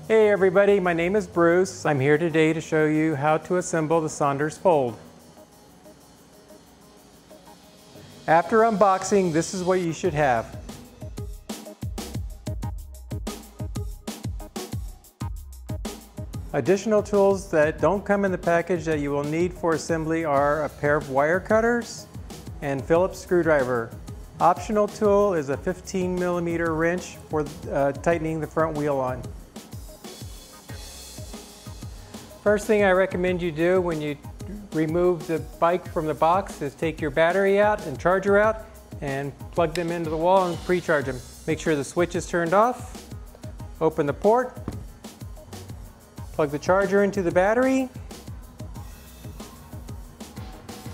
Hey everybody, my name is Bruce. I'm here today to show you how to assemble the SONDORS Fold. After unboxing, this is what you should have. Additional tools that don't come in the package that you will need for assembly are a pair of wire cutters and Phillips screwdriver. Optional tool is a 15mm wrench for tightening the front wheel on. First thing I recommend you do when you remove the bike from the box is take your battery out and charger out and plug them into the wall and pre-charge them. Make sure the switch is turned off. Open the port. Plug the charger into the battery.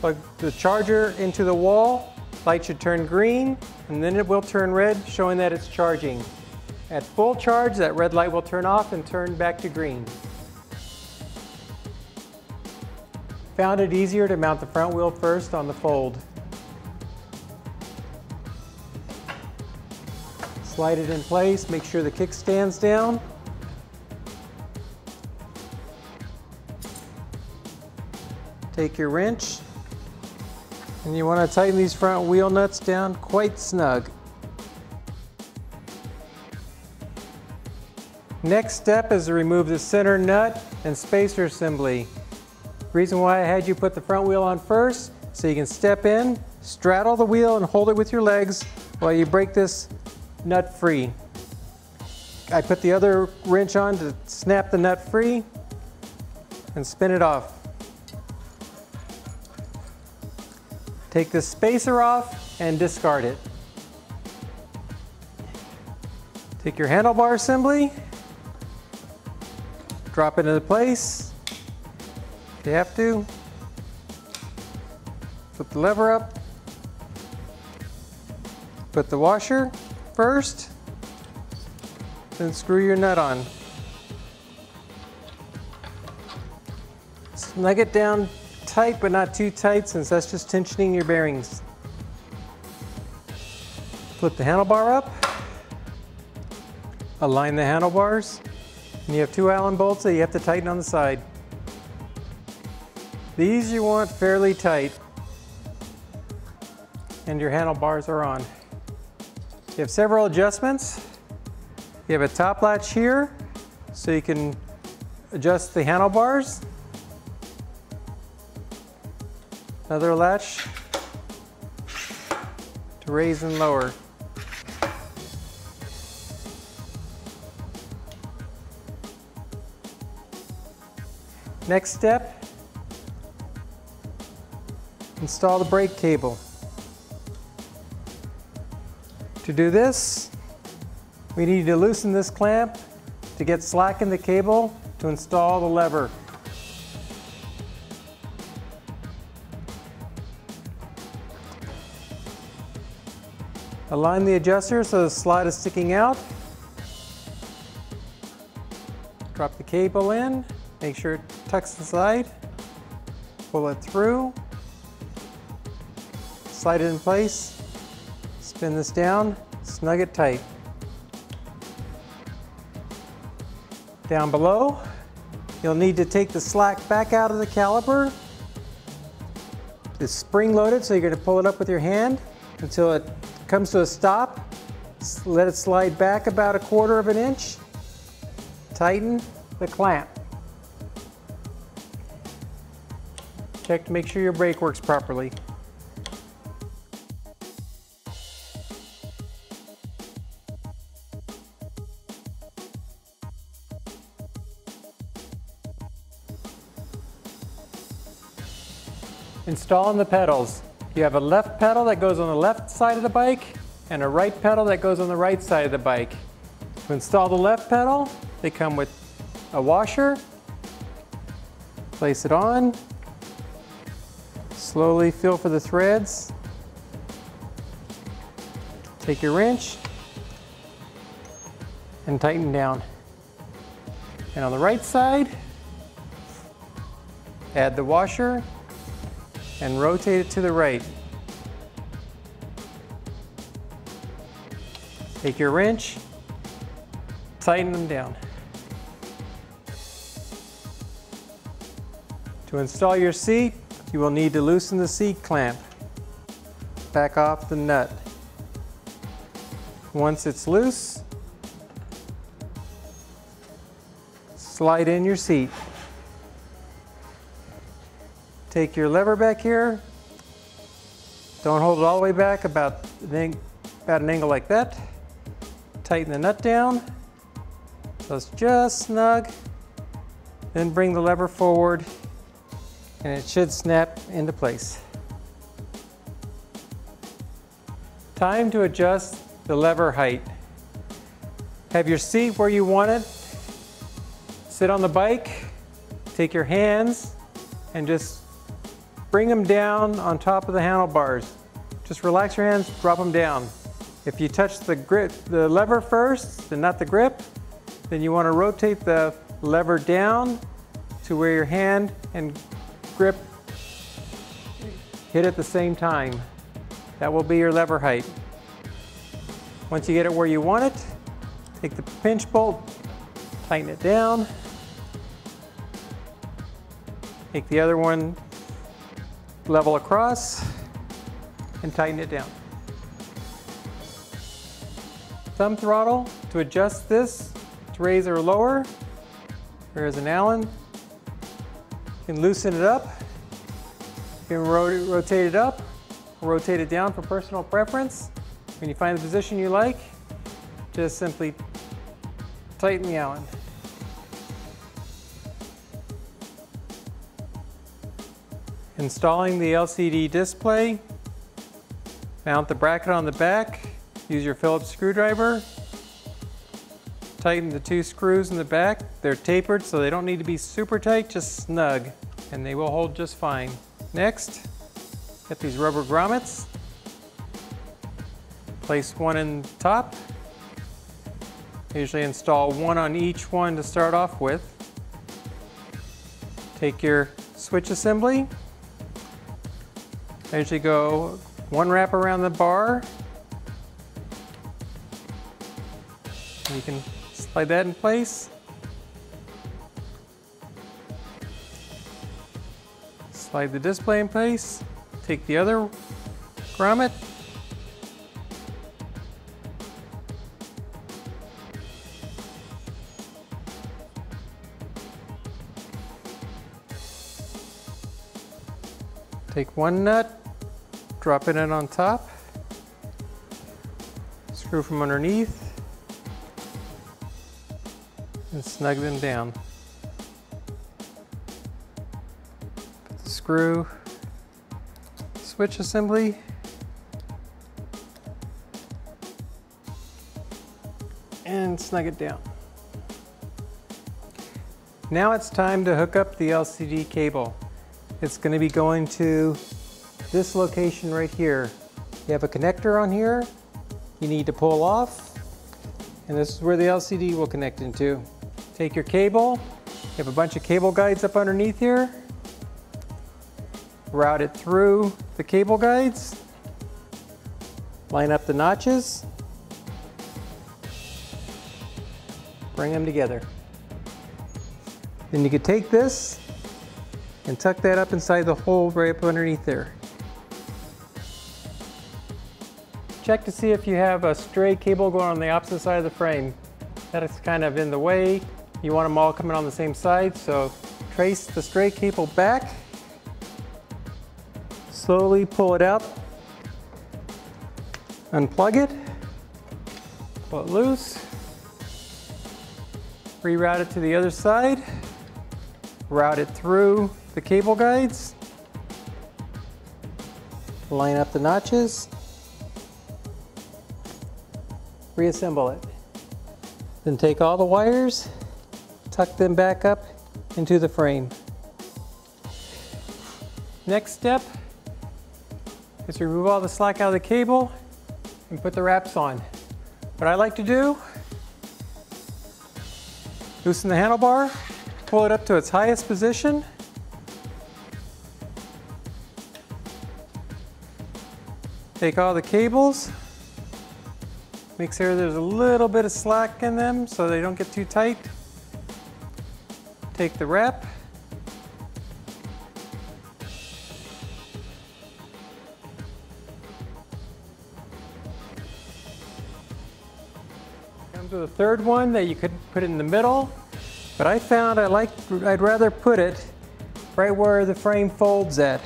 Plug the charger into the wall. Light should turn green and then it will turn red, showing that it's charging. At full charge, that red light will turn off and turn back to green. Found it easier to mount the front wheel first on the Fold. Slide it in place, make sure the kickstand's down. Take your wrench, and you want to tighten these front wheel nuts down quite snug. Next step is to remove the center nut and spacer assembly. Reason why I had you put the front wheel on first, so you can step in, straddle the wheel and hold it with your legs while you break this nut free. I put the other wrench on to snap the nut free and spin it off. Take the spacer off and discard it. Take your handlebar assembly, drop it into place. If you have to, flip the lever up, put the washer first, then screw your nut on. Snug it down tight, but not too tight, since that's just tensioning your bearings. Flip the handlebar up, align the handlebars, and you have 2 Allen bolts that you have to tighten on the side. These you want fairly tight, and your handlebars are on. You have several adjustments. You have a top latch here, so you can adjust the handlebars. Another latch to raise and lower. Next step, install the brake cable. To do this, we need to loosen this clamp to get slack in the cable to install the lever. Align the adjuster so the slot is sticking out. Drop the cable in, make sure it tucks inside. Pull it through. Slide it in place, spin this down, snug it tight. Down below, you'll need to take the slack back out of the caliper. It's spring loaded, so you're going to pull it up with your hand until it comes to a stop. Let it slide back about 1/4 inch. Tighten the clamp. Check to make sure your brake works properly. Installing the pedals. You have a left pedal that goes on the left side of the bike and a right pedal that goes on the right side of the bike. To install the left pedal, they come with a washer. Place it on. Slowly feel for the threads. Take your wrench and tighten down. And on the right side, Add the washer and rotate it to the right. Take your wrench, tighten them down. To install your seat, you will need to loosen the seat clamp. Back off the nut. Once it's loose, slide in your seat. Take your lever back here. Don't hold it all the way back, about an angle like that. Tighten the nut down so it's just snug. Then bring the lever forward and it should snap into place. Time to adjust the lever height. Have your seat where you want it. Sit on the bike, take your hands and just bring them down on top of the handlebars. Just relax your hands, drop them down. If you touch the lever first, and not the grip, then you want to rotate the lever down to where your hand and grip hit at the same time. That will be your lever height. Once you get it where you want it, take the pinch bolt, tighten it down. Take the other one level across and tighten it down. Thumb throttle to adjust this to raise or lower. There's an Allen. You can loosen it up. You can rotate it up or rotate it down for personal preference. When you find the position you like, just simply tighten the Allen. Installing the LCD display, mount the bracket on the back, use your Phillips screwdriver, tighten the two screws in the back. They're tapered so they don't need to be super tight, just snug, and they will hold just fine. Next, get these rubber grommets, place one in the top. Usually install one on each one to start off with. Take your switch assembly. I usually go one wrap around the bar. You can slide that in place. Slide the display in place. Take the other grommet. Take one nut, drop it in on top, screw from underneath, and snug them down. Put the screw, switch assembly, and snug it down. Now it's time to hook up the LCD cable. It's going to be going to this location right here. You have a connector on here you need to pull off, and this is where the LCD will connect into. Take your cable, you have a bunch of cable guides up underneath here. Route it through the cable guides. Line up the notches. Bring them together. Then you could take this and tuck that up inside the hole right up underneath there. Check to see if you have a stray cable going on the opposite side of the frame. That is kind of in the way. You want them all coming on the same side, so trace the stray cable back. Slowly pull it out. Unplug it. Pull it loose. Reroute it to the other side. Route it through the cable guides. Line up the notches. Reassemble it. Then take all the wires, tuck them back up into the frame. Next step is to remove all the slack out of the cable and put the wraps on. What I like to do, loosen the handlebar, pull it up to its highest position, Take all the cables, make sure there's a little bit of slack in them so they don't get too tight. Take the wrap, comes with a third one that you could put in the middle, but I found I'd rather put it right where the frame folds at.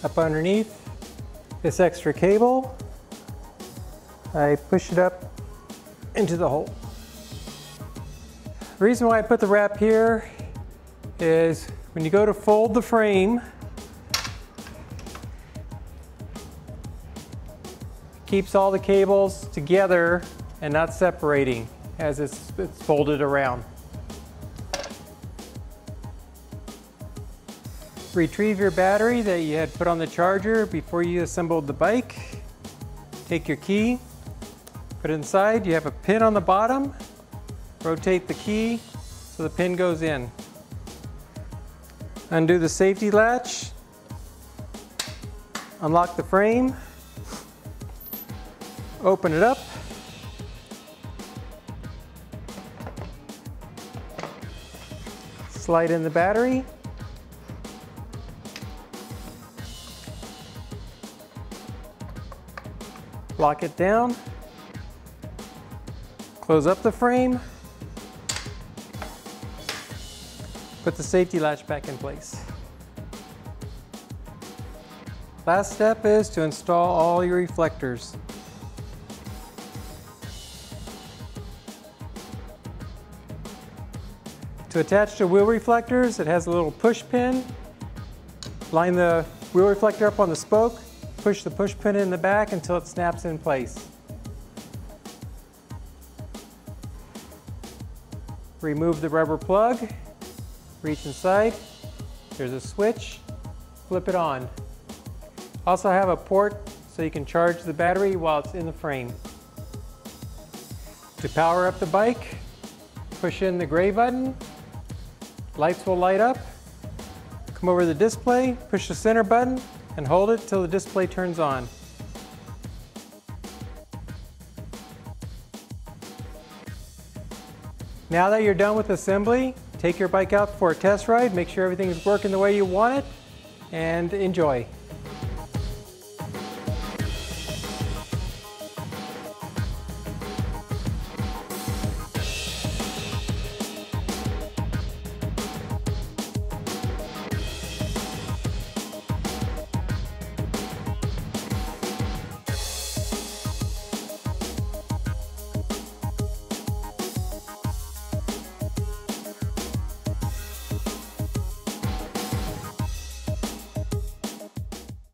Up underneath this extra cable, I push it up into the hole. The reason why I put the wrap here is when you go to fold the frame, it keeps all the cables together and not separating as it's folded around. Retrieve your battery that you had put on the charger before you assembled the bike. Take your key, put it inside. You have a pin on the bottom. Rotate the key so the pin goes in. Undo the safety latch. Unlock the frame. Open it up. Slide in the battery. Lock it down. Close up the frame. Put the safety latch back in place. Last step is to install all your reflectors. To attach the wheel reflectors, it has a little push pin. Line the wheel reflector up on the spoke. Push the push pin in the back until it snaps in place. Remove the rubber plug, reach inside, there's a switch, flip it on. Also have a port so you can charge the battery while it's in the frame. To power up the bike, push in the gray button, lights will light up, come over to the display, push the center button, and hold it till the display turns on. Now that you're done with assembly, take your bike out for a test ride, make sure everything is working the way you want it, and enjoy.